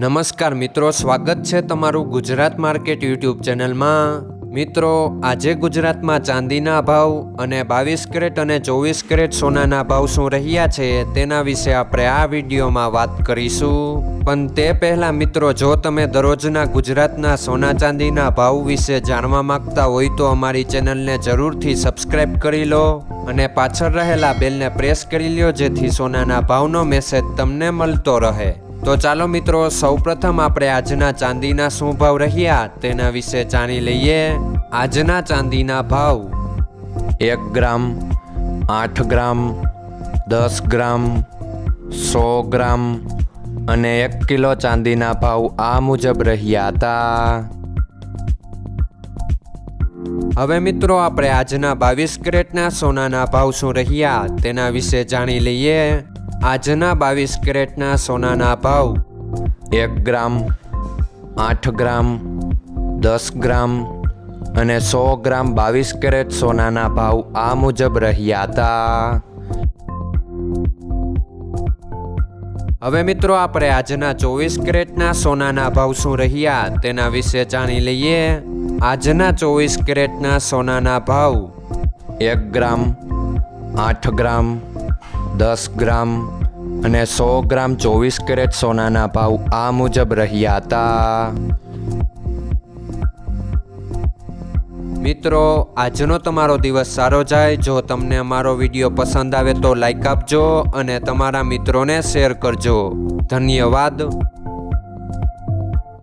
નમસ્કાર મિત્રો, સ્વાગત છે તમારું ગુજરાત માર્કેટ યુટ્યુબ ચેનલમાં। મિત્રો, આજે ગુજરાતમાં ચાંદીના ભાવ અને 22 કેરેટ અને 24 કેરેટ સોનાના ભાવ શું રહ્યા છે તેના વિશે આપણે આ વિડીયોમાં વાત કરીશું। પણ તે પહેલાં મિત્રો, જો તમે દરરોજના ગુજરાતના સોના ચાંદીના ભાવ વિશે જાણવા માંગતા હોય તો અમારી ચેનલને જરૂરથી સબસ્ક્રાઈબ કરી લો અને પાછળ રહેલા બેલને પ્રેસ કરી લ્યો, જેથી સોનાના ભાવનો મેસેજ તમને મળતો રહે। તો ચાલો મિત્રો, સૌપ્રથમ આપણે આજના ચાંદીના શું ભાવ રહ્યા તેના વિશે જાણી લઈએ। આજના ચાંદીના ભાવ 1 ગ્રામ, 8 ગ્રામ, 10 ગ્રામ, 100 ગ્રામ અને 1 કિલો ચાંદીના ભાવ આ મુજબ રહ્યા હતા। હવે મિત્રો, આપણે આજના 22 કેરેટના સોનાના ભાવ શું રહ્યા તેના વિશે જાણી લઈએ। આજના 22 કેરેટના સોનાના ભાવ 1 ગ્રામ, 8 ગ્રામ, 10 ગ્રામ અને 100 ગ્રામ 22 કેરેટ સોનાના ભાવ આ મુજબ રહ્યા હતા। હવે મિત્રો, આપણે આજના 24 કેરેટના સોનાના ભાવ શું રહ્યા તેના વિશે જાણી લઈએ। આજના 24 કેરેટના સોનાના ભાવ 1 ગ્રામ, 8 ગ્રામ, 10 ગ્રામ અને 100 ગ્રામ 24 કેરેટ સોનાના ભાવ આ મુજબ રહ્યા હતા। મિત્રો, આજનો તમારો દિવસ સારો જાય। જો તમને અમારો વિડીયો પસંદ આવે તો લાઈક આપજો અને તમારા મિત્રોને શેર કરજો। ધન્યવાદ।